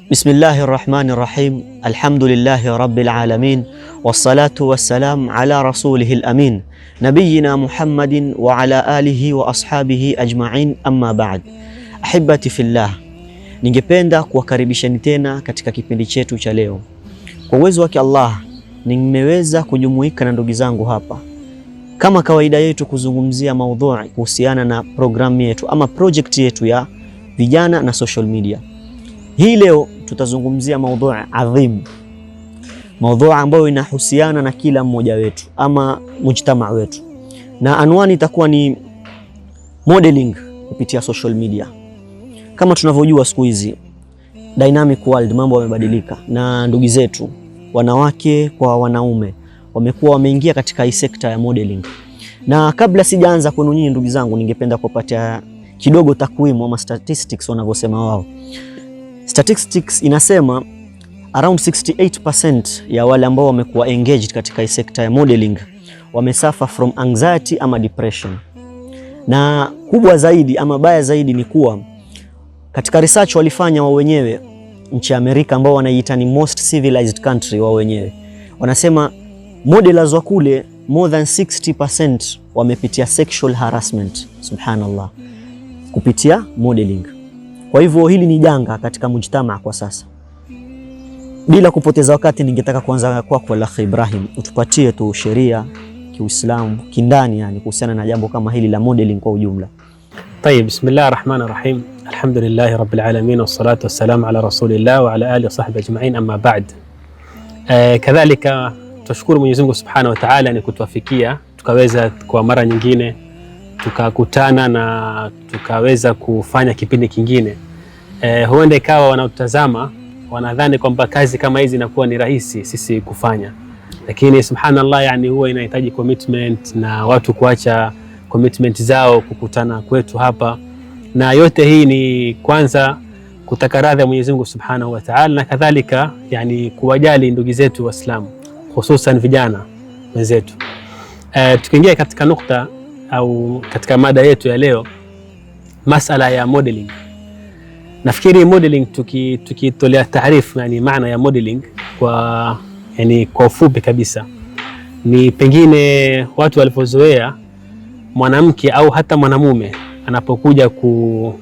Bismillahirrahmanirrahim. Alhamdulillahi rabbil alamin. Wassalatu wassalam ala rasulihil amin. Nabiyina Muhammadin wa ala alihi wa ashabihi ajma'in, amma ba'd. Ahibati fillah, ningependa kuwakaribisheni tena katika kipindi chetu cha leo. Kwa uwezo wake Allah, nimeweza kujumuika na ndugu zangu hapa kama kawaida yetu kuzungumzia maudhui kuhusiana na programu yetu ama project yetu ya vijana na social media. Hii leo tutazungumzia maudhui adhim, maudhui ambayo inahusiana na kila mmoja wetu ama mujtamaa wetu, na anwani itakuwa ni modeling kupitia social media. Kama tunavyojua siku hizi dynamic world, mambo yamebadilika, na ndugu zetu wanawake kwa wanaume wamekuwa wameingia katika hii sekta ya modeling. Na kabla sijaanza kwenu nyinyi ndugu zangu, ningependa kupatia kidogo takwimu ama statistics wanavyosema wao. Statistics inasema around 68% ya wale ambao wamekuwa engaged katika hii sekta ya modeling wamesuffer from anxiety ama depression. Na kubwa zaidi ama baya zaidi ni kuwa katika research walifanya wao wenyewe nchi ya Amerika, ambao wanaiita ni most civilized country, wao wenyewe wanasema modelers wa kule more than 60% wamepitia sexual harassment, subhanallah, kupitia modeling. Kwa hivyo hili ni janga katika mujtamaa kwa sasa. Bila kupoteza wakati, ningetaka kuanza kwako Akhi Ibrahim, utupatie tu sheria kiuislamu kindani, yani kuhusiana na jambo kama hili la modeling kwa ujumla. Tayeb, bismillahir rahmanir rahim. Alhamdulillahi rabbil alamin wassalatu wassalamu ala rasulillah wa ala alihi wa sahbihi ajma'in, amma ba'd. Kadhalika tunashukuru Mwenyezi Mungu Subhanahu wa Ta'ala ni kutuafikia tukaweza kwa mara nyingine tukakutana na tukaweza kufanya kipindi kingine. Huenda ikawa wanaotazama wanadhani kwamba kazi kama hizi inakuwa ni rahisi sisi kufanya, lakini subhanallah, yani huwa inahitaji commitment na watu kuacha commitment zao kukutana kwetu hapa, na yote hii ni kwanza kutaka radhi ya Mwenyezi Mungu Subhanahu wa Ta'ala, na kadhalika yani kuwajali ndugu zetu Waislamu, hususan vijana wenzetu. Tukiingia katika nukta au katika mada yetu ya leo, masala ya modeling. Nafikiri modeling tukitolea taarifu, yani maana ya modeling kwa ufupi kabisa, ni pengine watu walipozoea mwanamke au hata mwanamume anapokuja ku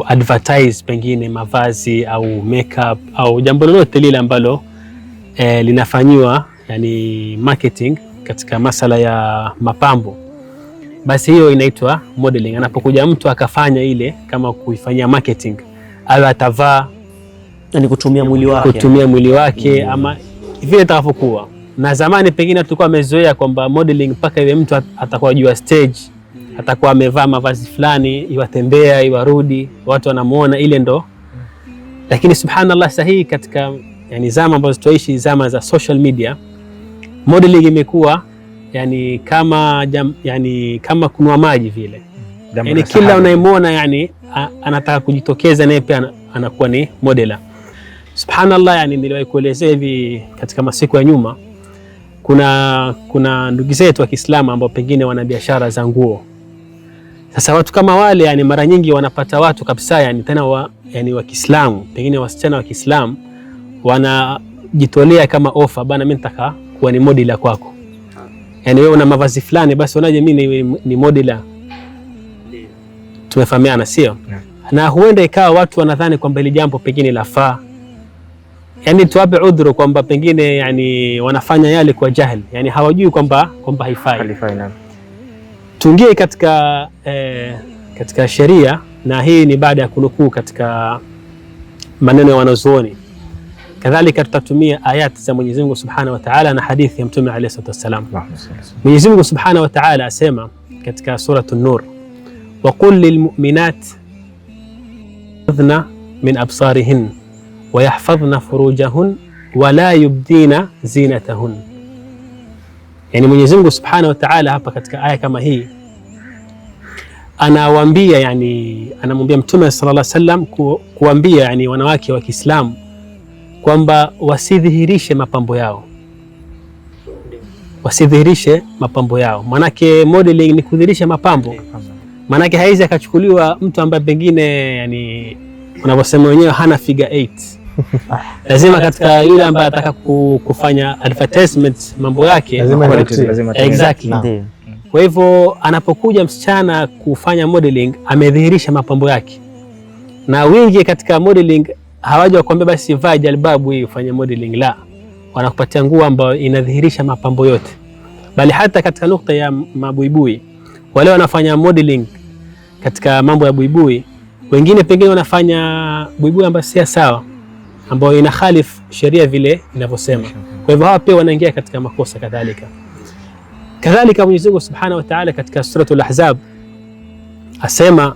advertise pengine mavazi au makeup au jambo lolote lile ambalo linafanywa yani marketing katika masala ya mapambo, basi hiyo inaitwa modeling. Anapokuja mtu akafanya ile kama kuifanyia marketing, au atavaa yani kutumia mwili wake ama vile itakavyokuwa. Na zamani pengine tulikuwa amezoea kwamba modeling mpaka ile mtu atakuwa juu ya stage, atakuwa amevaa mavazi fulani, iwatembea iwarudi, watu wanamuona, ile ndo. Lakini subhanallah, sahihi katika yani zama ambazo tuishi, zama za social media, modeling imekuwa yani kama kunwa maji vile. Yani kila unayemwona yani anataka kujitokeza naye pia anakuwa ni modeler. Subhanallah, yani niliwahi kuelezea hivi katika masiku ya nyuma, kuna ndugu zetu wa Kiislamu ambao pengine wana biashara za nguo. Sasa watu kama wale yani mara nyingi wanapata watu kabisa yani tena wa Kiislamu, pengine wasichana wa Kiislamu wanajitolea kama offer, bana mimi nataka kuwa ni modeler kwako. Yani wewe una mavazi fulani, basi unaje mimi ni modeler. Tumefahamiana, sio? Yeah. Na huenda ikawa watu wanadhani kwamba ile jambo pengine lafaa. Yani tuwape udhuru kwamba pengine yani wanafanya yale kwa jahili, yani hawajui kwamba haifai. Tuingie katika sheria, na hii ni baada ya kunukuu katika maneno ya wanazuoni. Kadhalika tutatumia ayati za Mwenyezi Mungu Subhanahu wa Ta'ala na hadithi ya Mtume alayhi salatu wasalam. Mwenyezi Mungu Subhanahu wa Ta'ala asema katika suratul Nur, wa qul lil mu'minat yaghdudna min absarihin wa yahfazna furujahun wa la yubdina zinatahun. Yani Mwenyezi Mungu Subhanahu wa Ta'ala hapa katika aya kama hii anawaambia, yani anamwambia Mtume sallallahu alayhi wasallam kuambia yani wanawake wa Kiislamu kwamba wasidhihirishe mapambo yao, wasidhihirishe mapambo yao. Manake modeling ni kudhihirisha mapambo. Manake haizi akachukuliwa mtu ambaye pengine yani unavyosema wenyewe hana figure 8. Lazima katika yule ambaye anataka kufanya advertisement mambo yake lazima exactly. Kwa hivyo anapokuja msichana kufanya modeling amedhihirisha mapambo yake, na wingi katika modeling hawaja kukwambia basi vaa jalbabu hii ufanye modeling, la, wanakupatia nguo ambayo inadhihirisha mapambo yote. Bali hata katika nukta ya mabuibui, wale wanafanya modeling katika mambo ya buibui, wengine pengine wanafanya buibui ambayo si sawa, ambayo ina khalif sheria vile inavyosema. Kwa hivyo hawa pia wanaingia katika makosa kadhalika. Kadhalika Mwenyezi Mungu Subhanahu wa Ta'ala katika suratul Ahzab asema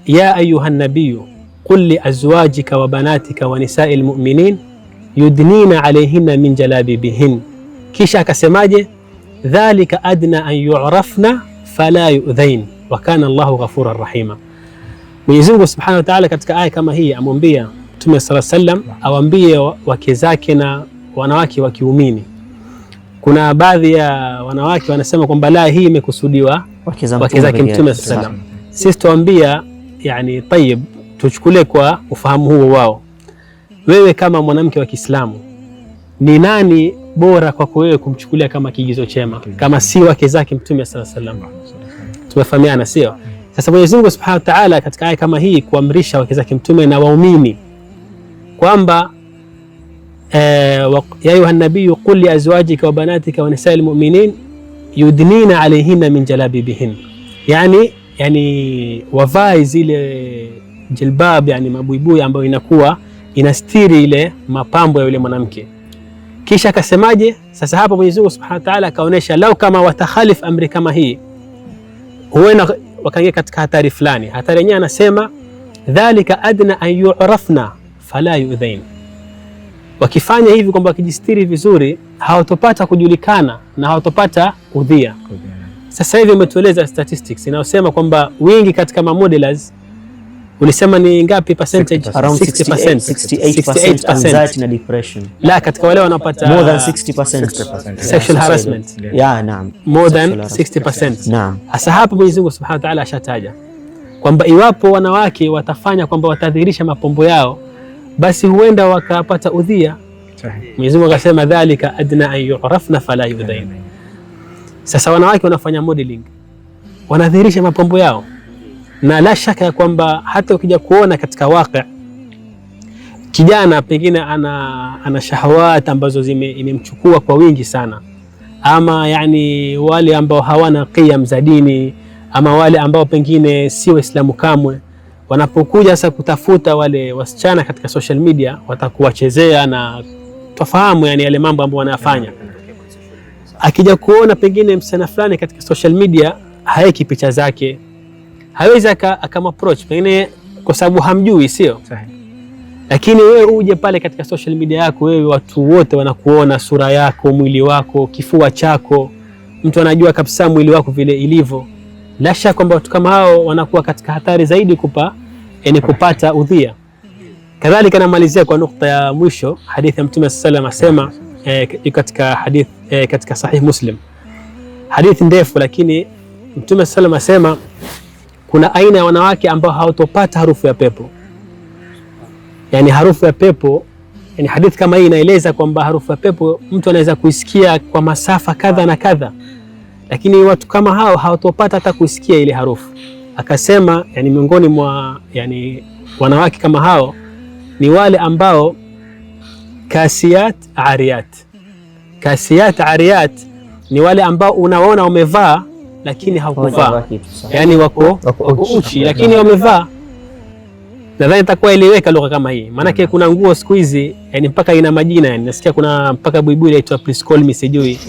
ya ayuha nabiyyu qul li azwajika wa banatika wa nisa'il mu'minin yudnina alayhinna min jalabibihin. Kisha akasemaje? Dhalika adna an yu'rafna fala yu'dhain wa kana Allahu ghafuran rahima. Mwenyezi Mungu Subhanahu wa Ta'ala katika aya kama hii amwambia Mtume sallallahu alayhi wasallam awaambie wake zake na wanawake wa kiumini. Kuna baadhi ya wanawake wanasema kwamba la, hii imekusudiwa wake zake Mtume sallallahu alayhi wasallam. Sisi tuambia yani tayib, tuchukulie kwa ufahamu huo wao. Wewe kama mwanamke wa Kiislamu, ni nani bora kwako wewe kumchukulia kama kiigizo chema kama si wake zake Mtume sallallahu alayhi wasallam? Tumefahamiana, sio? Sasa Mwenyezi Mungu Subhanahu wa Ta'ala katika aya kama hii kuamrisha wake zake Mtume na waumini kwamba ya ayuha nabiyyu qul li azwajika wa banatika wa nisa'il mu'minin yudnina alayhinna min jalabibihin, yani wavae zile jilbab, yani mabuibui ambayo inakuwa inastiri ile mapambo ya yule mwanamke. Kisha akasemaje? Sasa hapa Mwenyezi Mungu Subhanahu wa Ta'ala akaonesha lau kama watakhalif amri kama hii, huenda wakaingia katika hatari fulani. Hatari yenyewe anasema dhalika adna an yu'rafna fala yu'dhain. Wakifanya hivi kwamba wakijistiri vizuri hawatopata kujulikana na hawatopata udhia. Sasa hivi umetueleza statistics inayosema kwamba wingi katika modelers ulisema ni ngapi percentage? Around 68% anxiety na depression. La, katika wale wanapata more than 60% sexual harassment. Yeah, naam. More than 60%. Naam. Sasa hapa Mwenyezi Mungu Subhanahu wa Ta'ala ashataja kwamba iwapo wanawake watafanya kwamba watadhihirisha mapambo yao, basi huenda wakapata udhia. Mwenyezi Mungu akasema dhalika adna an yu'rafna fala yu'dhain. Sasa wanawake wanafanya modeling, wanadhihirisha mapambo yao, na la shaka ya kwamba hata ukija kuona katika waqi, kijana pengine ana shahawat ambazo imemchukua kwa wingi sana, ama yani wale ambao hawana qiyam za dini, ama wale ambao pengine si Waislamu kamwe, wanapokuja sasa kutafuta wale wasichana katika social media, watakuwachezea na tufahamu yani yale mambo ambayo wanayafanya. Akija kuona pengine msichana fulani katika social media haeki picha zake, hawezi akamapproach pengine kwa sababu hamjui, sio? Lakini wewe uje pale katika social media yako, wewe watu wote wanakuona sura yako, mwili wako, kifua chako, mtu anajua kabisa mwili wako vile ilivyo. La shaka kwamba watu kama hao wanakuwa katika hatari zaidi kupata udhia. Kadhalika namalizia kwa nukta ya mwisho, hadithi ya Mtume sallallahu alayhi wasallam asema katika hadith katika Sahih Muslim, hadithi ndefu, lakini Mtume sallallahu alayhi wasallam asema kuna aina ya wanawake ambao hawatopata harufu ya pepo. Yani harufu ya pepo, yani hadithi kama hii inaeleza kwamba harufu ya pepo mtu anaweza kuisikia kwa masafa kadha na kadha, lakini watu kama hao hawatopata hata kuisikia ile harufu. Akasema yani miongoni mwa yani wanawake kama hao ni wale ambao kasiyat ariyat. Kasiyat ariyat ni wale ambao unaona wamevaa lakini hawakuvaa, yani wako uchi lakini wamevaa. Nadhani itakuwa eleweka lugha kama hii, maana kuna nguo siku hizi yani mpaka ina majina, yani nasikia kuna mpaka buibui inaitwa please call me, sijui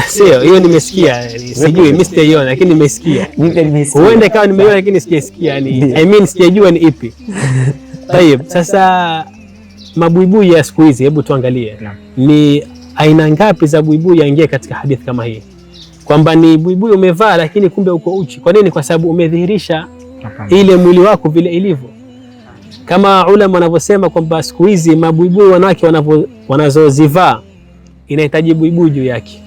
sio hiyo, nimesikia sijui mimi sijaiona lakini nimesikia, huenda ikawa nimeiona lakini sijasikia, yani I mean sijajua ni ipi. Tayeb, sasa mabuibui ya siku hizi, hebu tuangalie ni aina ngapi za buibui yaingia katika hadithi kama hii, kwamba ni buibui umevaa lakini kumbe uko uchi. Kwa nini? Kwa sababu umedhihirisha ile mwili wako vile ilivyo. Kama ulama wanavyosema kwamba siku hizi mabuibui wanawake wanazozivaa inahitaji buibui juu yake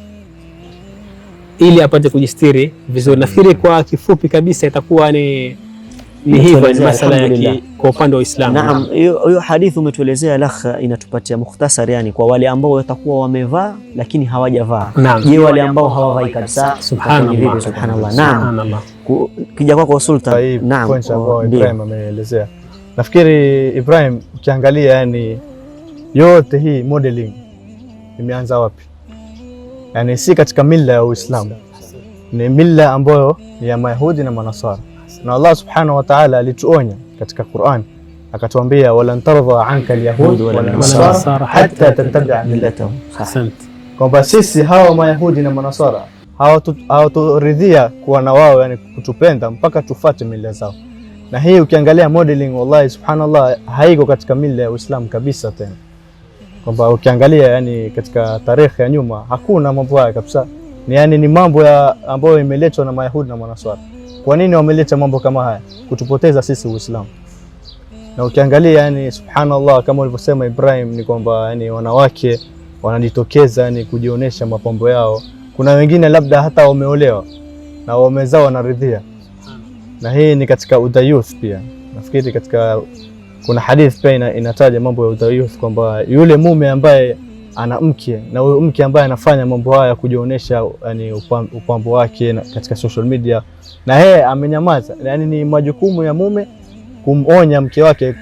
ili apate kujistiri vizuri. Nafikiri kwa kifupi kabisa itakuwa ni ni hivyo, ni masala ya kwa upande wa Uislamu. Naam, hiyo hadithi umetuelezea lakh, inatupatia mukhtasari, yani kwa wale ambao watakuwa wamevaa lakini hawajavaa. Je, wale ambao hawavai kabisa? Subhanallah, subhanallah. Naam, kija kwako Sultan. Naam, Ibrahim ameelezea. Nafikiri Ibrahim, ukiangalia yani yote hii modeling imeanza wapi? Yani si katika mila ya Uislamu, ni mila ambayo ni ya Mayahudi na Manasara, na Allah subhanahu wa ta'ala alituonya katika Qur'an, akatuambia walan tardha anka alyahud wala nasara hatta tattabi'a millatahum. Asante. Kwamba sisi hawa Mayahudi na Manasara hawaturidhia kuwa na wao, yani kutupenda mpaka tufuate mila zao. Na hii ukiangalia modeling, wallahi subhanallah, haiko katika mila ya Uislamu kabisa tena. Kwamba ukiangalia yani katika tarehe ya nyuma hakuna mambo haya kabisa. Ni mambo ambayo imeletwa na Mayahudi na Manasara. Kwa nini wameleta mambo kama haya? Kutupoteza sisi Uislamu. Na ukiangalia yani subhanallah, kama ulivyosema Ibrahim, ni kwamba yani wanawake wanajitokeza yani kujionyesha mapambo yao. Kuna wengine labda hata wameolewa na wamezaa wanaridhia. Na hii ni katika udayuth pia. Nafikiri katika kuna hadith pia inataja mambo ya udayuth, kwamba yule mume ambaye ana mke na huyo mke ambaye anafanya mambo haya kujionyesha yani upambo wake katika social media, na yeye amenyamaza, yani ni majukumu ya mume kumonya mke wake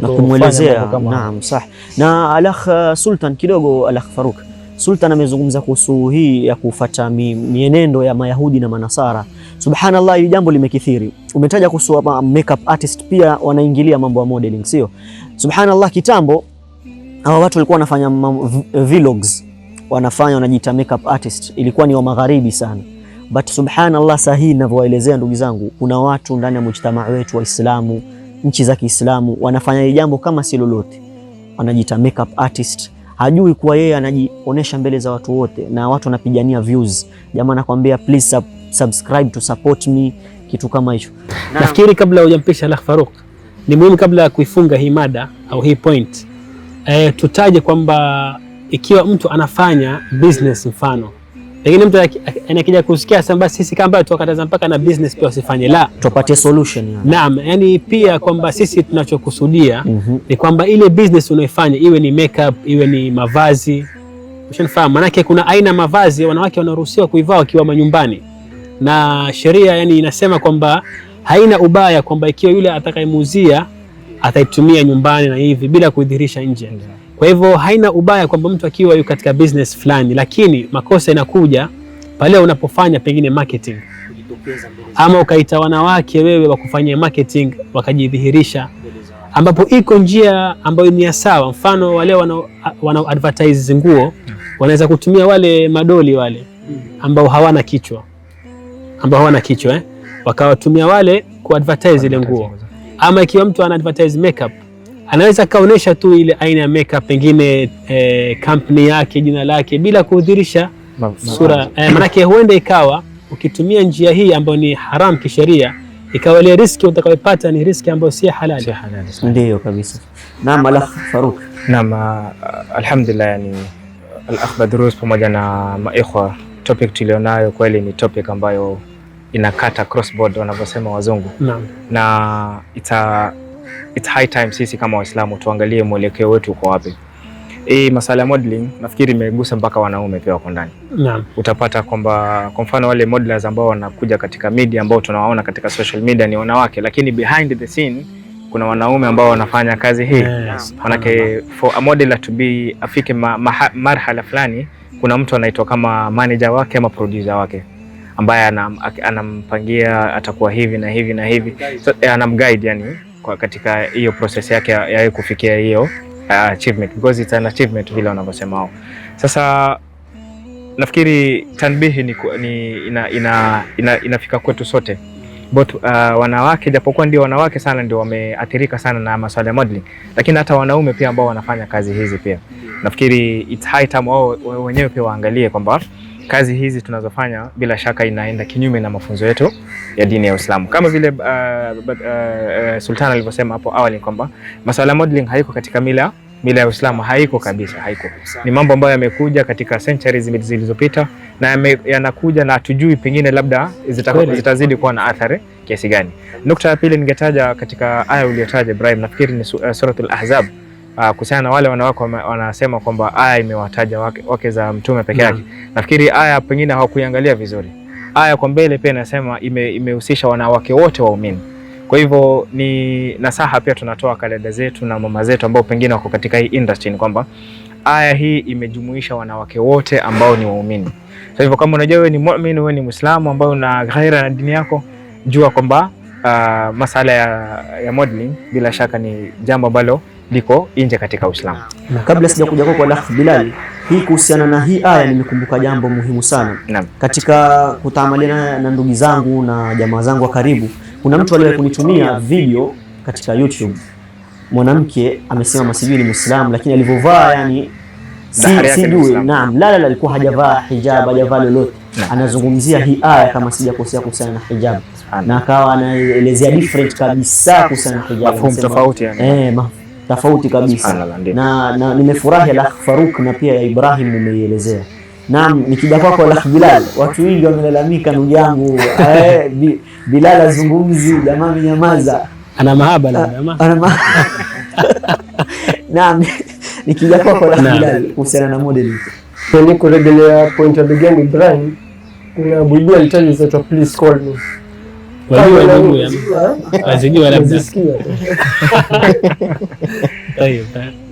na kumwelezea. Naam, sah. Na alakh Sultan kidogo, alakh Faruk Sultan amezungumza kuhusu hii ya kufuata mienendo ya Mayahudi na Manasara. Subhanallah, hili jambo limekithiri. Umetaja kuhusu makeup artist pia wanaingilia mambo ya modeling, sio? Subhanallah, kitambo hawa watu walikuwa wanafanya vlogs, wanajiita makeup artist, ilikuwa ni wa magharibi sana. But subhanallah, sahihi ninavyoelezea ndugu zangu, kuna watu ndani ya mujtamaa wetu wa Islamu, nchi za Kiislamu, wanafanya hili jambo kama si lolote. Wanajiita makeup artist, hajui kuwa yeye anajionesha mbele za watu wote na watu wanapigania views. Jamaa anakuambia please subscribe to support me, kitu kama hicho. Nafikiri kabla hujampisha Alakh Faruk, ni muhimu kabla ya kuifunga hii mada au hii point, tutaje kwamba ikiwa mtu anafanya business, mfano pengine mtu anakija kusikia sasa basi sisi kama tukataza mpaka na business pia usifanye, la tupate solution yani. Naam, yani pia kwamba sisi tunachokusudia ni kwamba ile business unaifanya iwe ni makeup, iwe ni mavazi, ushafahamu. Maana kuna aina mavazi wanawake wanaruhusiwa kuivaa wakiwa manyumbani, na sheria yani inasema kwamba haina ubaya kwamba ikiwa yule atakayemuuzia ataitumia nyumbani na hivi bila kudhihirisha nje. Kwa hivyo haina ubaya kwamba mtu akiwa yuko katika business fulani, lakini makosa inakuja pale unapofanya pengine marketing, ama ukaita wanawake wewe wakufanyia marketing wakajidhihirisha, ambapo iko njia ambayo ni sawa. Mfano wale wana advertise nguo, wanaweza kutumia wale madoli wale ambao hawana kichwa, wakawatumia wale ku advertise ile nguo. Ama ikiwa mtu ana advertise makeup, anaweza kaonesha tu ile aina ya makeup, pengine company yake, jina lake, bila kudhihirisha sura. Manake huenda ikawa ukitumia njia hii ambayo ni haram kisheria, ikawa ile riski utakayopata ni riski ambayo si halali. Ndio kabisa. Naam, Alakh Faruk. Naam, alhamdulillah, yani al-akh Badrus pamoja na maikhwa, topic tulionayo kweli ni topic ambayo inakata cross board wanavyosema wazungu. Naam. Na it's high time sisi kama Waislamu tuangalie mwelekeo wetu uko wapi. Masala ya modeling nafikiri imegusa mpaka wanaume pia wako ndani. Naam. Utapata kwamba kwa mfano wale modelers ambao wanakuja katika media ambao tunawaona katika social media ni wanawake, lakini behind the scene kuna wanaume ambao wanafanya kazi hii. Manake for a modeler to be afike marhala fulani, kuna mtu anaitwa kama manager wake ama producer wake ambaye anampangia atakuwa hivi na hivi na hivi, so anamguide yani kwa katika hiyo process yake ya kufikia hiyo achievement, because it's an achievement vile wanavyosema wao. Sasa nafikiri tanbihi inafika kwetu sote, both wanawake, japokuwa ndio wanawake sana ndio wameathirika sana na masuala ya modeling, lakini hata wanaume pia ambao wanafanya kazi hizi pia nafikiri it's high time wao wenyewe pia waangalie kwamba kazi hizi tunazofanya bila shaka inaenda kinyume na mafunzo yetu ya dini ya Uislamu. Kama vile Sultan alivyosema hapo awali kwamba masuala ya modeling haiko katika mila ya Uislamu, haiko kabisa, haiko. Ni mambo ambayo yamekuja katika centuries zilizopita na yanakuja na tujui pengine labda zitazidi kuwa na athari kiasi gani. Nukta ya pili ningetaja katika aya uliyotaja Ibrahim, nafikiri ni suratul Ahzab, kuhusiana na wale wanawake wanasema kwamba aya imewataja wake za mtume peke yake. Nafikiri aya pengine hawakuiangalia vizuri. Aya kwa mbele pia inasema imehusisha wanawake wote waumini. Kwa hivyo ni nasaha pia tunatoa kwa dada zetu na mama zetu ambao pengine wako katika hii industry, kwamba aya hii imejumuisha wanawake wote ambao ni waumini. Kwa hivyo kama unajua wewe ni muumini, wewe ni Muislamu ambao una ghaira na dini yako, jua kwamba masala ya modeling bila shaka ni jambo ambalo liko nje katika Uislamu. Kabla sijakuja kwa Akh Bilal, hii kuhusiana na hii aya nimekumbuka jambo muhimu sana. Katika kutamaliana na ndugu zangu na jamaa zangu wa karibu, kuna mtu aliye kunitumia video katika YouTube. Mwanamke amesimama sijui ni Muislamu, lakini alivyovaa yani sijui, naam, la alikuwa hajavaa hijab, hajavaa lolote. Anazungumzia hii aya kama sijakosea kuhusiana na hijab, na akawa anaelezea different kabisa kuhusiana na hijab, mafhumu tofauti yani. Tofauti kabisa. Na nimefurahi Akh Faruk na pia ya Ibrahim nimeielezea. Naam, nikija kwako Akh Bilal, watu wengi wamelalamika ndugu yangu, Bilal azungumzi, jamaa mnyamaza. Ana mahaba la jamaa. Naam, nikija kwako Akh Bilal kuhusiana na modeling. Ni kurejelea point ya begani Ibrahim, kuna buibui alitaja za please call me.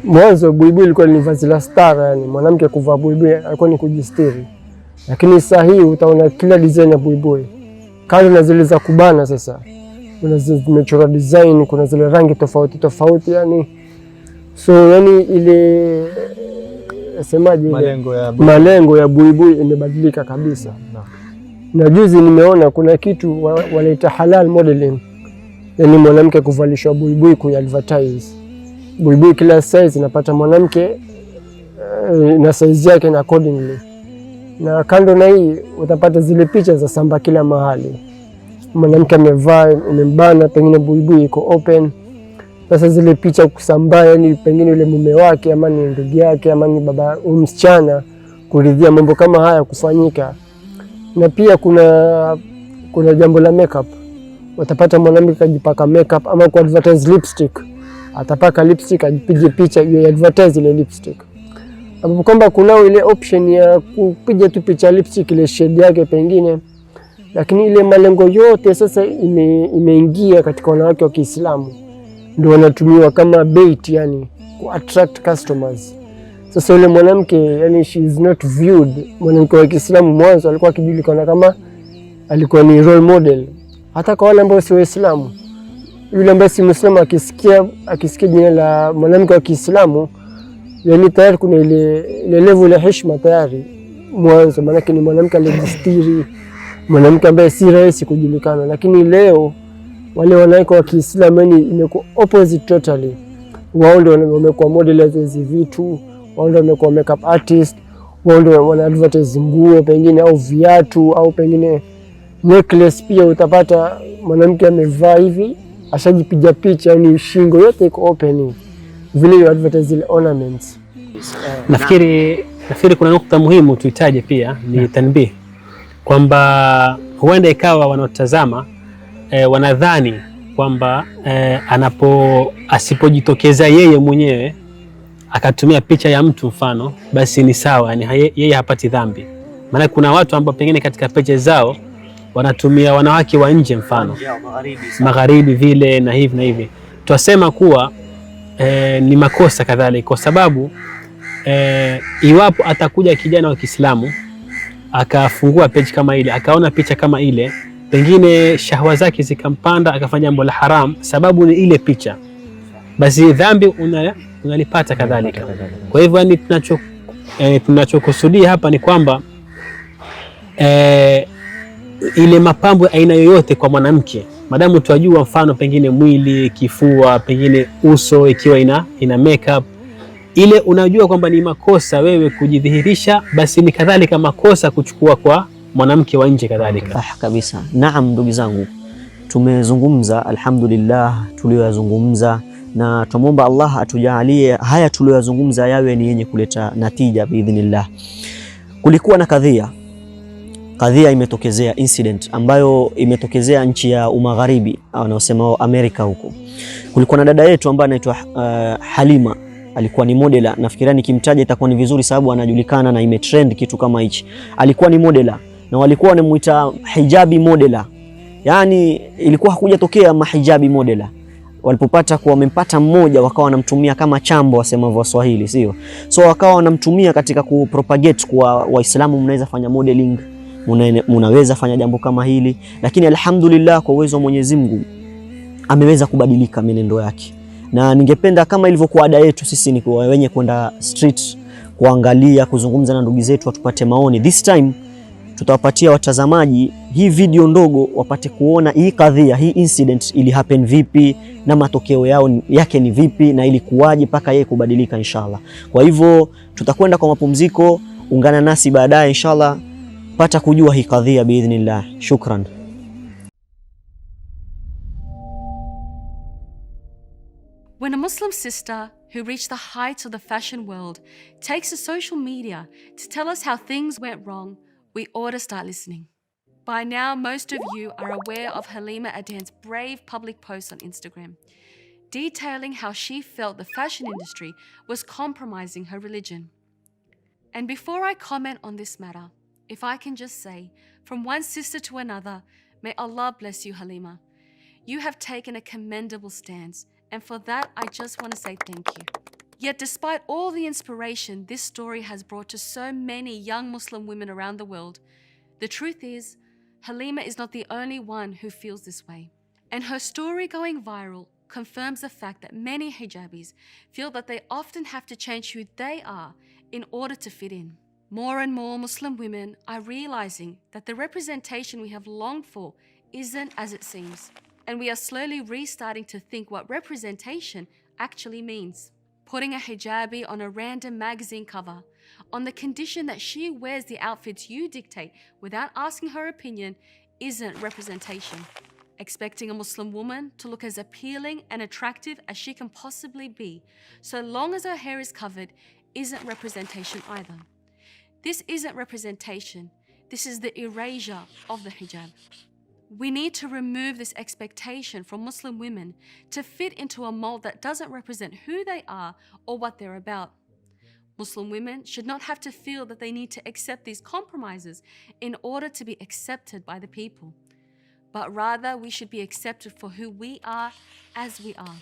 Mwanzo buibui ilikuwa ni vazi la stara, yani mwanamke kuvaa buibui alikuwa ni kujistiri, lakini sasa hii utaona kila design ya buibui, kando na zile za kubana. Sasa kuna zimechora design, kuna zile rangi tofauti tofauti, yani so yani ile semaje, malengo ya buibui imebadilika kabisa. Na juzi nimeona kuna kitu wanaita halal modeling, yani mwanamke kuvalishwa buibui kuadvertise. Buibui kila size inapata mwanamke na size yake na accordingly. Na kando na hii utapata zile picha za samba kila mahali, mwanamke amevaa imembana, pengine buibui iko open. Sasa zile picha kusambaa, yani pengine yule mume wake ama ni ndugu yake ama ni baba msichana kuridhia mambo kama haya kufanyika. Na pia kuna jambo la makeup. Utapata mwanamke kajipaka makeup ama ku advertise lipstick, atapaka lipstick ajipige picha ya advertise ile lipstick. Hapo kwamba kuna ile option ya kupiga tu picha lipstick ile shade yake pengine, lakini ile malengo yote sasa imeingia katika wanawake wa Kiislamu, ndio wanatumiwa kama bait, yani ku attract customers. Sasa yule mwanamke yani she is not viewed. Mwanamke wa Kiislamu mwanzo alikuwa akijulikana kama alikuwa ni role model, hata kwa wale ambao si Waislamu. Yule ambaye si Muislamu akisikia jina la mwanamke wa Kiislamu, yani tayari kuna ile level ya heshima tayari mwanzo, maana ni mwanamke aliyejistiri, mwanamke ambaye si rahisi kujulikana. Lakini leo wale wanawake wa Kiislamu yani imekuwa opposite totally. Wao ndio wamekuwa model za hizi vitu, wao ndio wamekuwa makeup artist, wao ndio wana advertise nguo pengine au viatu au pengine necklace. Pia utapata mwanamke amevaa hivi ashajipiga picha, yani shingo yote iko open vile you advertise ile ornaments. Nafikiri kuna nukta muhimu tuitaje pia, ni tanbih kwamba huenda ikawa wanaotazama wanadhani kwamba asipojitokeza yeye mwenyewe akatumia picha ya mtu mfano basi ni sawa, yani yeye hapati dhambi. Maana kuna watu ambao pengine katika picha zao wanatumia wanawake wa nje mfano magharibi vile na hivi na hivi, twasema kuwa ni makosa kadhalika, kwa sababu iwapo atakuja kijana wa Kiislamu akafungua page kama ile, akaona picha kama ile, pengine shahwa zake zikampanda akafanya jambo la haram, sababu ni ile picha, basi dhambi unalipata kadhalika. Kwa hivyo yani tunachokusudia hapa ni kwamba ile mapambo aina yoyote kwa mwanamke, madamu tuwajua mfano pengine mwili, kifua, pengine uso ikiwa ina makeup ile, unajua kwamba ni makosa wewe kujidhihirisha, basi ni kadhalika makosa kuchukua kwa mwanamke wa nje kadhalika. Kabisa. Naam, ndugu zangu, tumezungumza alhamdulillah tuliyozungumza, na tumuomba Allah atujalie haya tuliyozungumza yawe ni yenye kuleta natija biidhnillah. Kulikuwa na kadhia kadhia imetokezea, incident ambayo imetokezea nchi ya Magharibi, wanaosema Amerika huko. Kulikuwa na dada yetu ambaye anaitwa Halima, alikuwa ni modela. Nafikiria nikimtaja itakuwa ni vizuri sababu anajulikana na imetrend kitu kama hichi. Alikuwa ni modela na walikuwa wanamuita hijabi modela. Yani ilikuwa hakuja tokea mahijabi modela. Walipopata kuwa wamempata mmoja, wakawa wanamtumia kama chambo, wasemavyo Waswahili, sio? So wakawa wanamtumia katika kupropagate kwa Waislamu, mnaweza fanya modeling, mnaweza fanya jambo kama hili. Lakini alhamdulillah, kwa uwezo wa Mwenyezi Mungu ameweza kubadilika menendo yake, na ningependa kama ilivyokuwa ada yetu sisi ni kwa wenye kwenda street kuangalia, kuzungumza na ndugu zetu, tupate maoni. This time tutawapatia watazamaji hii video ndogo wapate kuona hii kadhia, hii incident ili happen vipi na matokeo yake ni vipi na ilikuwaje mpaka yeye kubadilika inshallah. Kwa hivyo tutakwenda kwa mapumziko, ungana nasi baadaye inshallah pata kujua hii kadhia biidhnillah. Shukran. When a Muslim sister who reached the heights of the fashion world takes to social media to tell us how things went wrong, we ought to start listening. By now, most of you are aware of Halima Adan's brave public post on Instagram, detailing how she felt the fashion industry was compromising her religion. And before I comment on this matter, if I can just say, from one sister to another, may Allah bless you, Halima. You have taken a commendable stance, and for that, I just want to say thank you. Yet despite all the inspiration this story has brought to so many young Muslim women around the world, the truth is, Halima is not the only one who feels this way. And her story going viral confirms the fact that many hijabis feel that they often have to change who they are in order to fit in. More and more Muslim women are realizing that the representation we have longed for isn't as it seems. And we are slowly restarting to think what representation actually means. Putting a hijabi on a random magazine cover on the condition that she wears the outfits you dictate without asking her opinion isn't representation. Expecting a Muslim woman to look as appealing and attractive as she can possibly be, so long as her hair is covered, isn't representation either. This isn't representation. This is the erasure of the hijab. We need to remove this expectation from Muslim women to fit into a mold that doesn't represent who they are or what they're about. Muslim women should not have to feel that they need to accept these compromises in order to be accepted by the people, but rather we should be accepted for who we are as we are.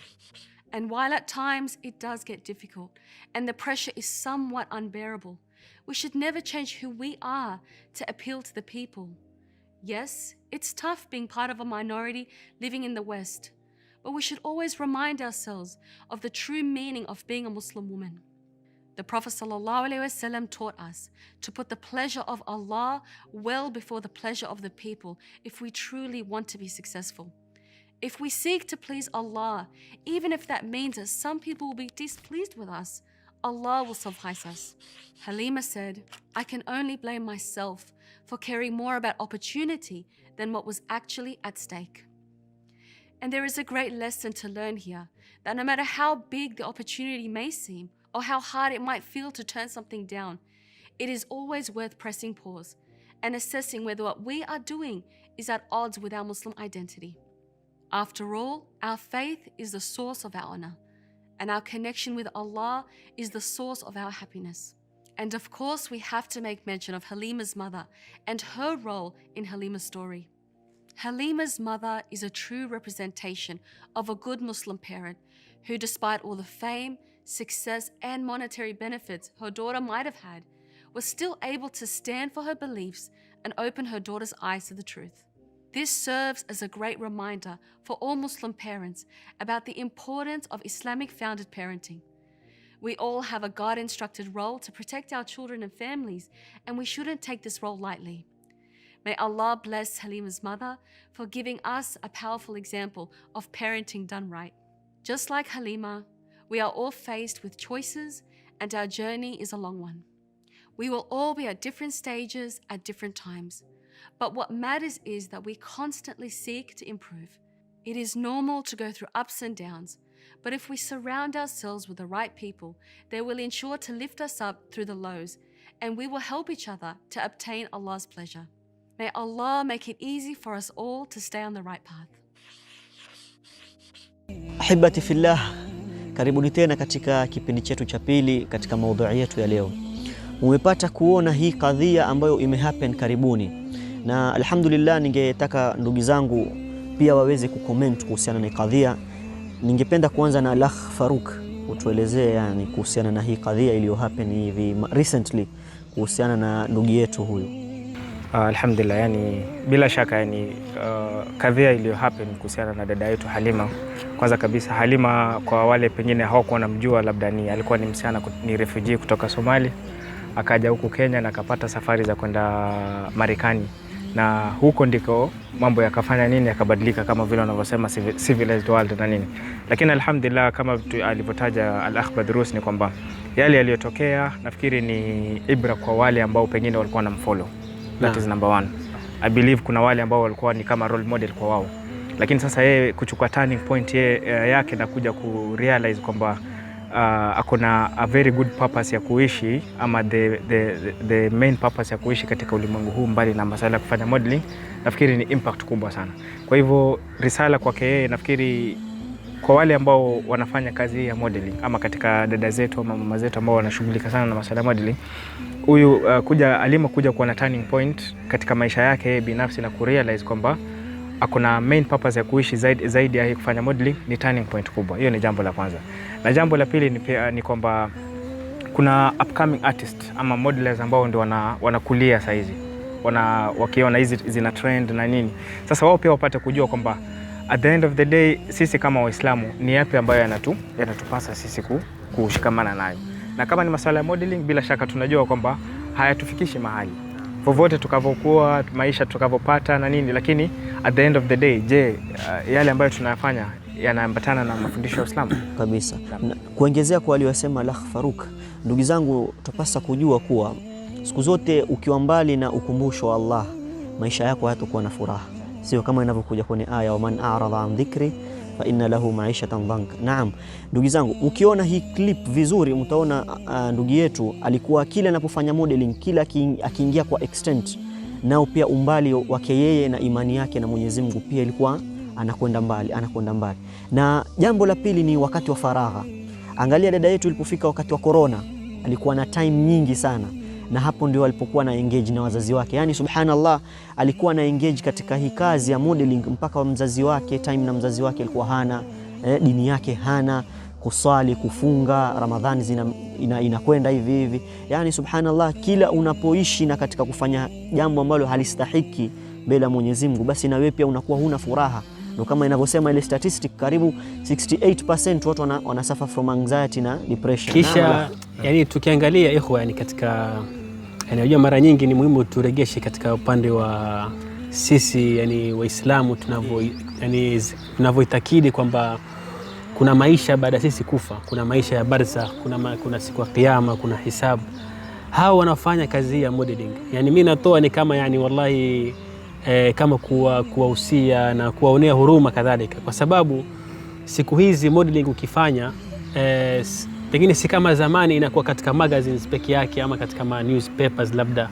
And while at times it does get difficult and the pressure is somewhat unbearable, we should never change who we are to appeal to the people. Yes, it's tough being part of a minority living in the West, but we should always remind ourselves of the true meaning of being a Muslim woman. The Prophet ﷺ taught us to put the pleasure of Allah well before the pleasure of the people if we truly want to be successful. If we seek to please Allah, even if that means that some people will be displeased with us, Allah will suffice us. Halima said, "I can only blame myself for caring more about opportunity than what was actually at stake." And there is a great lesson to learn here, that no matter how big the opportunity may seem, or how hard it might feel to turn something down, it is always worth pressing pause and assessing whether what we are doing is at odds with our Muslim identity. After all, our faith is the source of our honor, and our connection with Allah is the source of our happiness. And of course, we have to make mention of Halima's mother and her role in Halima's story. Halima's mother is a true representation of a good Muslim parent who, despite all the fame, success, and monetary benefits her daughter might have had, was still able to stand for her beliefs and open her daughter's eyes to the truth. This serves as a great reminder for all Muslim parents about the importance of Islamic-founded parenting. We all have a God-instructed role to protect our children and families, and we shouldn't take this role lightly. May Allah bless Halima's mother for giving us a powerful example of parenting done right. Just like Halima, we are all faced with choices, and our journey is a long one. We will all be at different stages at different times, but what matters is that we constantly seek to improve. It is normal to go through ups and downs, but if we surround ourselves with the right people, they will ensure to lift us up through the lows, and we will help each other to obtain Allah's pleasure. May Allah make it easy for us all to stay on the right path. Ahibati fillah, karibuni tena katika kipindi chetu cha pili katika maudhui yetu ya leo. Umepata kuona hii kadhia ambayo imehappen karibuni, na alhamdulillah ningetaka ndugu zangu pia waweze kucomment kuhusiana na kadhia. Ningependa kuanza na Al-Akh Farouk, utuelezee yani kuhusiana na hii kadhia iliyo happen hivi recently kuhusiana na ndugu yetu huyu. Alhamdulillah, yani bila shaka yani kadhia iliyo happen kuhusiana na dada yetu Halima. Kwanza kabisa Halima, kwa wale pengine hawakuwa namjua, labda alikuwa ni msichana, ni refugee kutoka Somali, akaja huku Kenya na akapata safari za kwenda Marekani, na huko ndiko mambo yakafanya nini, yakabadilika kama vile wanavyosema civilized world na nini. Lakini alhamdulillah, kama alivyotaja Al-Akh Badrus, ni kwamba yale yaliyotokea nafikiri ni ibra kwa wale ambao pengine walikuwa wanamfollow. That is number one. I believe kuna wale ambao walikuwa ni kama role model kwa wao, lakini sasa yeye kuchukua turning point yake na kuja ku realize kwamba akona a very good purpose ya kuishi, ama the main purpose ya kuishi katika ulimwengu huu mbali na masuala ya kufanya modeling, nafikiri ni impact kubwa sana. Kwa hivyo risala kwake yeye, nafikiri kwa wale ambao wanafanya kazi ya modeling, ama katika dada zetu ama mama zetu ambao wanashughulika sana na masuala ya modeling, huyu Halima kuja kuwa na turning point katika maisha yake binafsi na kurealize kwamba akona main purpose ya kuishi zaidi ya kufanya modeling, ni turning point kubwa. Hiyo ni jambo la kwanza. Na jambo la pili ni kwamba kuna upcoming artist ama modelers ambao ndio wanakulia sasa hizi, wakiona hizi zina trend na nini. Sasa wao pia wapate kujua kwamba at the end of the day, sisi kama Waislamu ni yapi ambayo yanatupasa sisi kushikamana nayo. Na kama ni masuala ya modeling, bila shaka tunajua kwamba hayatufikishi mahali vovote tukavyokuwa, maisha tukavyopata na nini, lakini at the end of the day, je, yale ambayo tunayafanya yanaambatana na mafundisho ya Uislamu? Kabisa. Kuongezea kwa aliyosema Al-Akh Farouk, ndugu zangu, tupasa kujua kuwa siku zote ukiwa mbali na ukumbusho wa Allah, maisha yako hayatakuwa na furaha. Sio kama inavyokuja kwenye aya, wa man a'rada an dhikri fa inna lahu ma'ishatan dhanka. Naam, ndugu zangu, ukiona hii clip vizuri mtaona ndugu yetu alikuwa kila anapofanya modeling, kila akiingia kwa extent, nao pia umbali wake yeye na imani yake na Mwenyezi Mungu pia ilikuwa anakwenda mbali. Na jambo la pili ni wakati wa faragha. Angalia dada yetu ilipofika wakati wa corona, alikuwa na time nyingi sana, na hapo ndio alipokuwa na engage na wazazi wake. Yani subhanallah, alikuwa na engage katika hii kazi ya modeling mpaka mzazi wake time, na mzazi wake alikuwa hana dini yake, hana kusali, kufunga, Ramadhani inakwenda hivi. Yani subhanallah, kila unapoishi na katika kufanya jambo ambalo halistahiki mbele ya Mwenyezi Mungu, basi na wewe pia unakuwa huna furaha. Ndio kama inavyosema ile statistic, karibu 68% watu wana suffer from anxiety na depression. Kisha yani tukiangalia ikhwa, yani katika unajua mara nyingi ni muhimu turegeshe katika upande wa sisi yani Waislamu tunavyoitakidi kwamba kuna maisha baada ya sisi kufa, kuna maisha ya barzakh, kuna siku ya kiyama, kuna hisabu. Hao wanafanya kazi ya modeling, yani mimi natoa ni kama yani wallahi kama kuwahusia na kuwaonea huruma kadhalika, kwa sababu siku hizi modeling ukifanya pengine si kama zamani inakuwa katika magazines peke yake ama katika newspapers labda,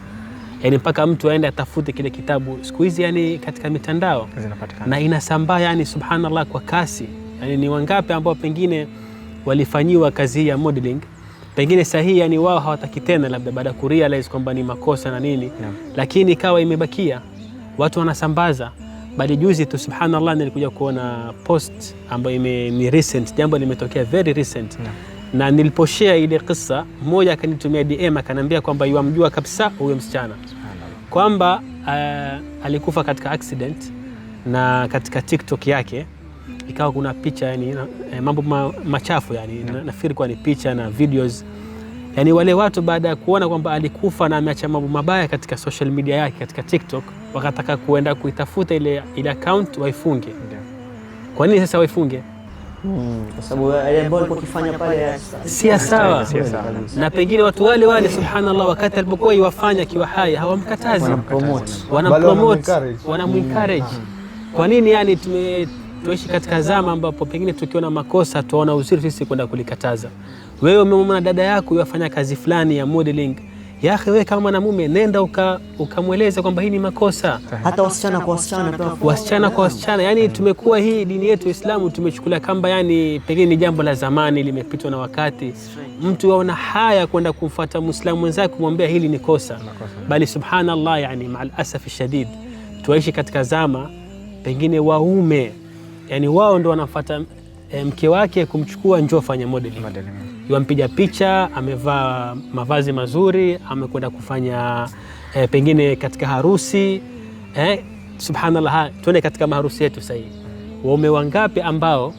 yani mpaka mtu aende atafute kile kitabu. Siku hizi yani katika mitandao na inasambaa yani subhanallah kwa kasi. Yani ni wangapi ambao pengine walifanyiwa kazi ya modeling, pengine sahihi yani wao hawataki tena, labda baada ya kurealize kwamba ni makosa na nini, lakini ikawa imebakia watu wanasambaza. Bali juzi tu subhanallah nilikuja kuona post ambayo ni recent, jambo limetokea very recent. Na niliposhare ile kisa, mmoja akanitumia DM akaniambia kwamba yamjua kabisa huyo msichana, kwamba alikufa katika accident, na katika TikTok yake ikawa kuna picha yani mambo machafu yani, nafikiri kwa ni picha na videos. Yani wale watu baada ya kuona kwamba alikufa na ameacha mambo mabaya katika social media yake katika TikTok, wakataka kuenda kuitafuta ile account waifunge. Kwa nini sasa waifunge? Kwa sababu ile ambao alikuwa kifanya pale si sawa. Na pengine watu wale subhanallah, wakati alipokuwa yafanya kiwa hai hawamkatazi, wanampromote, wanamencourage. Kwa nini yani tuishi katika zama ambapo pengine tukiona makosa tuona uzuri sisi kwenda kulikataza? Wewe umemwona dada yako yafanya kazi fulani ya modeling, Ya akhi, wewe kama mwanamume nenda ukamweleza kwamba hii ni makosa. Hata wasichana kwa wasichana, yani tumekuwa hii dini yetu Uislamu tumechukulia kamba yani pengine ni jambo la zamani limepitwa na wakati. Mtu waona haya kwenda kumfuata Muislamu mwenzake kumwambia hili ni kosa. Bali subhanallah, yani maal asaf shadid tuishi katika zama pengine waume yani wao ndo wanafuata mke wake kumchukua njoo fanya modeling. Yampiga picha, amevaa mavazi mazuri, amekwenda kufanya pengine katika harusi. Subhanallah, tuone katika maharusi yetu sasa hivi. Waume wangapi ambao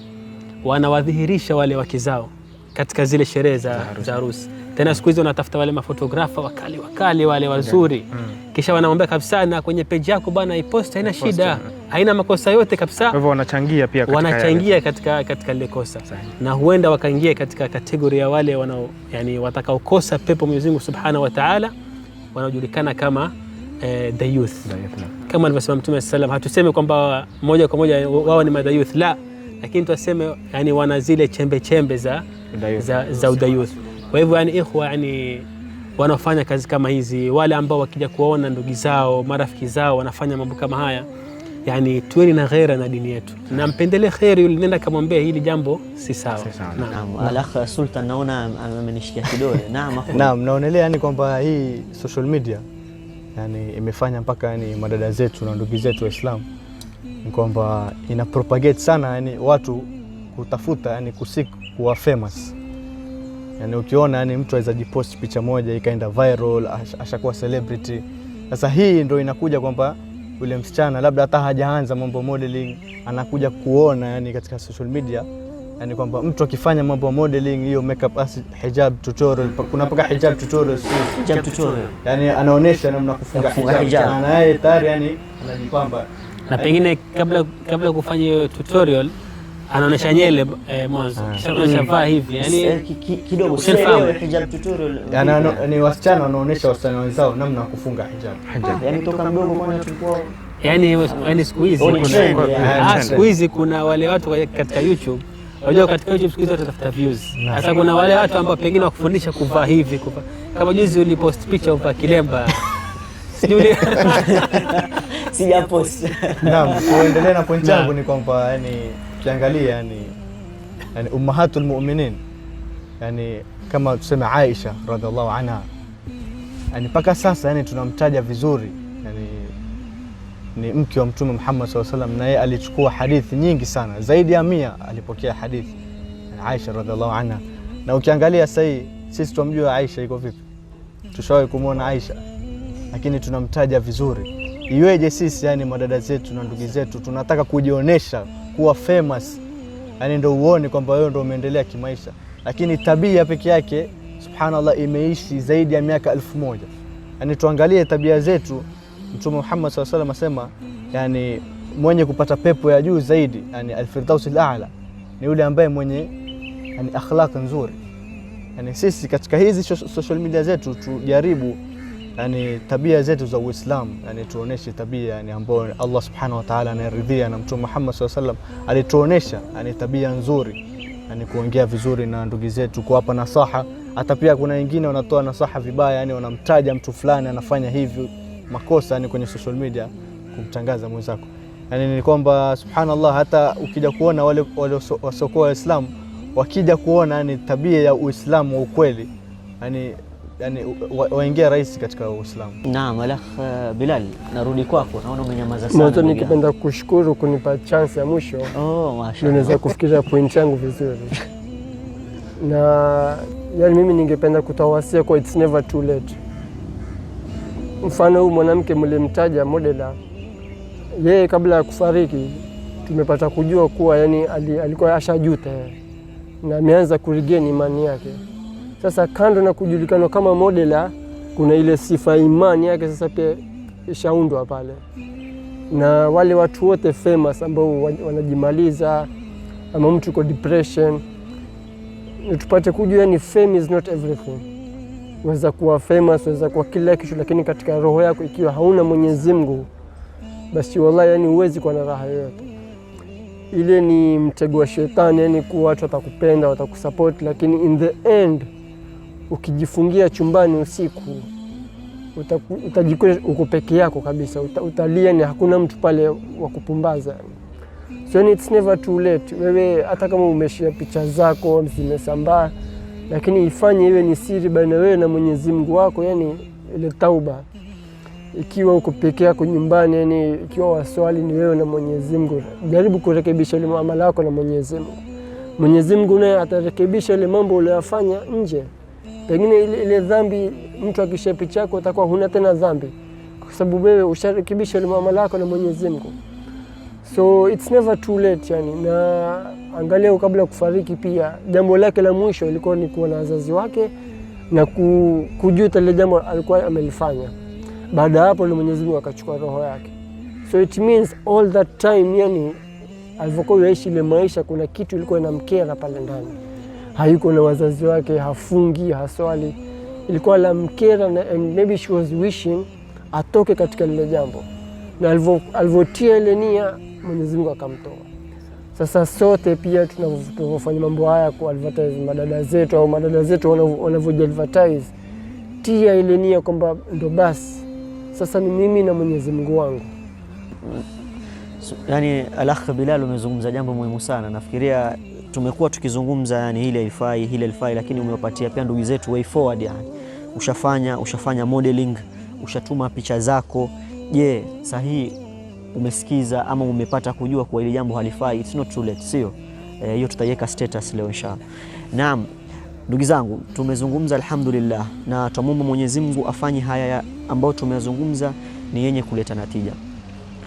wanawadhihirisha wale wake zao katika zile sherehe za harusi. Tena siku hizo wanatafuta wale mafotografa wakali wale wazuri. Kisha wanamwambia kabisa, na kwenye page yako bana ipost, haina shida, haina makosa yote kabisa. Kwa hivyo wanachangia pia katika lile kosa. Na huenda wakaingia katika kategori ya wale yani watakaokosa pepo Mwenyezi Mungu Subhanahu wa Ta'ala, wanaojulikana kama the youth. Kama alivyosema Mtume sallam, hatuseme kwamba moja kwa moja wao ni the youth, la, lakini tuseme yani wana zile chembe za youth. Kwa hivyo yani ikhwa, yani wanafanya kazi kama hizi, wale ambao wakija kuona ndugu zao, marafiki zao wanafanya mambo kama haya, yani tuweni na ghera na dini yetu, na mpendele kheri yule, nenda kamwambia hili jambo si sawa. Naam, Al-Akh Sultan naona amenishikia kidole. Naam, naonelea yani kwamba hii social media yani imefanya mpaka yani madada zetu na ndugu zetu Waislamu ni kwamba ina propagate sana yani watu kutafuta yani kuwa famous. Yani ukiona yani mtu aweza jipost picha moja ikaenda viral, ashakuwa celebrity. Sasa hii ndio inakuja kwamba yule msichana labda hata hajaanza mambo modeling, anakuja kuona yani katika social media yani kwamba mtu akifanya mambo modeling, hiyo makeup, hijab tutorial, kuna mpaka hijab tutorial. Yani anaonesha namna kufunga hijab, na yeye tayari yani anajipamba. Na pengine kabla kufanya hiyo tutorial anaonesha nyele mwanzo, kisha anaonesha vaa hivi yani kidogo hijab tutorial. Yani wasichana wanaonesha wasichana wenzao namna kufunga hijab. Yani toka mdogo kwana tulikuwa yani siku hizi kuna wale watu katika YouTube. Unajua katika YouTube siku hizi watafuta views. Sasa kuna wale watu ambao pengine wakufundisha kuvaa hivi, kama juzi ulipost picha uvaa kilemba. Sija post. Naam, kuendelea na point yangu ni kwamba yani ukiangalia yani ummahatul mu'minin yani kama tuseme Aisha radhiallahu anha, yani mpaka sasa yani tunamtaja vizuri, yani ni mke wa Mtume Muhammad sallallahu alaihi wasallam, na yeye alichukua hadithi nyingi sana, zaidi ya 100 alipokea hadithi yani Aisha radhiallahu anha. Na ukiangalia sasa sisi tumjua Aisha iko vipi, tushawahi kumuona Aisha, lakini tunamtaja vizuri. Iweje sisi yani madada zetu na ndugu zetu tunataka kujionesha kuwa famous, yani ndio uone kwamba wewe ndio umeendelea kimaisha, lakini tabia peke yake subhanallah imeishi zaidi ya miaka 1000. Yani tuangalie tabia zetu. Mtume Muhammad sallallahu alaihi wasallam asema yani mwenye kupata pepo ya juu zaidi yani al-firdaus al-a'la ni yule ambaye mwenye yani akhlaq nzuri. Yani sisi katika hizi social media zetu tujaribu yani tabia zetu za Uislamu, yani tuoneshe tabia yani ambayo Allah subhanahu wa ta'ala anaridhia, na Mtume Muhammad sallallahu alaihi wasallam alituonesha yani tabia nzuri, yani kuongea vizuri na ndugu zetu, kuwapa nasaha. Hata pia kuna wengine wanatoa nasaha vibaya, yani wanamtaja mtu fulani anafanya hivi makosa yani kwenye social media kumtangaza mwenzako. Yani ni kwamba subhanallah, hata ukija kuona wale wasiokuwa Waislamu wakija kuona yani tabia ya Uislamu wa ukweli yani waingia rahisi katika Uislamu. Naam, Al-Akh Bilal, narudi kwako, naona umenyamaza sana. Mwanzo nikipenda kushukuru kunipa chance ya mwisho. Mashallah. Naweza kufikiria point yangu vizuri. Na yani mimi ningependa kutawasia kwa it's never too late. Mfano huu mwanamke mlimtaja modela, yeye kabla ya kufariki tumepata kujua kuwa yani alikuwa ashajuta na ameanza kuregain imani yake. Sasa kando na kujulikana kama modela, kuna ile sifa imani yake sasa pia ishaundwa pale. Na wale watu wote famous ambao wanajimaliza ama mtu kwa depression, tupate kujua ni fame is not everything. Unaweza kuwa famous, unaweza kuwa kila kitu, lakini katika roho yako ikiwa hauna Mwenyezi Mungu, basi wallahi yani huwezi kuwa na raha yoyote. Ile ni mtego wa shetani, yani kuwa watu watakupenda, watakusupport, lakini in the end ukijifungia chumbani usiku utajikuta uko peke yako kabisa, utalia, ni hakuna mtu pale wa kupumbaza. So it's never too late. Wewe hata kama umeshia picha zako zimesambaa, lakini ifanye iwe ni siri baina wewe na Mwenyezi Mungu wako, yani ile tauba. Ikiwa uko peke yako nyumbani, yani ikiwa waswali ni wewe na Mwenyezi Mungu, jaribu kurekebisha ile muamala wako na Mwenyezi Mungu. Mwenyezi Mungu naye atarekebisha ile mambo uliyofanya nje. Pengine ile dhambi, mtu akisha picha yako utakuwa huna tena dhambi, kwa sababu wewe usharekebisha ile muamala wako na Mwenyezi Mungu. So it's never too late yani. Na angalia kabla kufariki pia, jambo lake la mwisho ilikuwa ni kuwa na wazazi wake na kujuta ile jambo alikuwa amelifanya. Baada hapo ndio Mwenyezi Mungu akachukua roho yake. So it means all that time yani alivyokuwa yaishi ile maisha, kuna kitu ilikuwa inamkera pale ndani. Hayuko na wazazi wake, hafungi, haswali. Ilikuwa la mkera, na and maybe she was wishing atoke katika lile jambo. Na alivyotia ile nia, Mwenyezi Mungu akamtoa. Sasa sote pia tunapofanya mambo haya kwa advertise madada zetu au madada zetu wanavyoadvertise, tia ile nia kwamba ndo basi sasa ni mimi na Mwenyezi Mungu wangu. Yani Al-Akh Bilal umezungumza jambo muhimu sana. Nafikiria tumekuwa tukizungumza yani ile haifai, lakini umewapatia pia ndugu zetu way forward yani. Ushafanya modeling, ushatuma picha zako. Je, sahihi umesikiza ama umepata kujua kwa ile jambo halifai? It's not too late, sio? Hiyo tutaiweka status leo inshallah. Naam, ndugu zangu, tumezungumza alhamdulillah, na tuombe Mwenyezi Mungu afanye haya ambao tumezungumza ni yenye kuleta natija.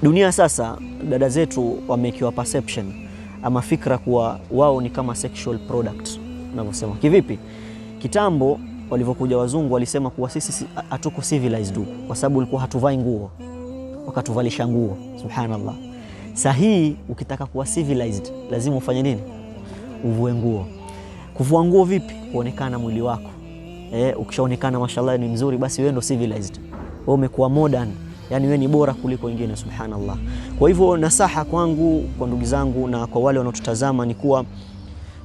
Dunia sasa, dada zetu wamekiwa perception ama fikra kuwa wao ni kama sexual product, ninavyosema. Kivipi? Kitambo walivyokuja wazungu walisema kuwa sisi hatuko civilized huko kwa sababu walikuwa hatuvai nguo, wakatuvalisha nguo. Subhanallah. Sahihi ukitaka kuwa civilized lazima ufanye nini? Uvue nguo. Kuvua nguo vipi? Kuonekana mwili wako. Ukishaonekana mashallah ni mzuri, basi wewe ndo civilized. Wewe umekuwa modern, yani wewe ni bora kuliko wengine. Subhanallah. Kwa hivyo nasaha kwangu, kwa ndugu zangu na kwa wale wanaotutazama ni kuwa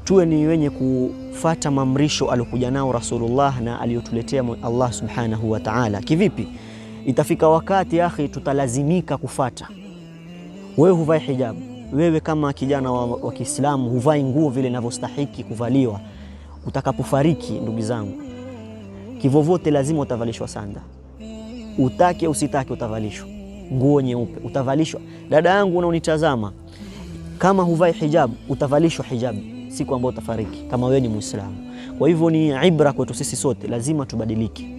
tuwe ni wenye kufata mamrisho alikuja nao Rasulullah na aliyotuletea Allah subhanahu wa ta'ala. Kivipi? Itafika wakati akhi tutalazimika kufata. Wewe huvai hijab, wewe kama kijana wa Kiislamu huvai nguo vile inavyostahiki kuvaliwa. Utakapofariki ndugu zangu, kivovote lazima utavalishwa sanda. Utake usitake utavalishwa nguo nyeupe, utavalishwa. Dada yangu unaonitazama, kama huvai hijab utavalishwa hijab siku ambayo utafariki kama wewe ni Muislamu. Kwa hivyo ni ibra kwetu sisi sote, lazima tubadilike.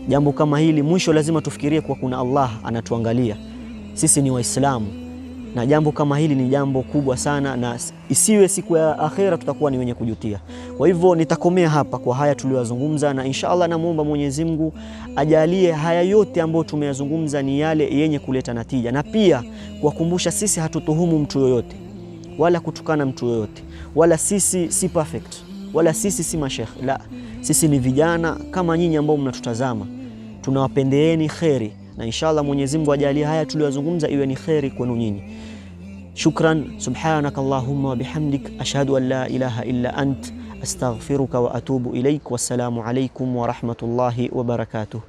Jambo kama hili mwisho lazima tufikirie kwa kuna Allah anatuangalia. Sisi ni Waislamu na jambo kama hili ni jambo kubwa sana, na isiwe siku ya akhera tutakuwa ni wenye kujutia. Kwa hivyo nitakomea hapa kwa haya tuliyozungumza, na inshallah namuomba Mwenyezi Mungu ajalie haya yote ambayo tumeyazungumza ni yale yenye kuleta natija, na pia kuwakumbusha sisi hatutuhumu mtu yoyote wala kutukana mtu yoyote, wala sisi si perfect, wala sisi si mashekh. La, sisi ni vijana kama nyinyi ambao mnatutazama. Tunawapendeeni khairi, na inshallah Mwenyezi Mungu ajalie haya tuliyozungumza iwe ni khairi kwenu nyinyi. Shukran, subhanaka Allahumma wa bihamdik, ashhadu an la ilaha illa ant, astaghfiruka wa atubu ilaik. Wassalamu alaykum wa rahmatullahi wa barakatuh.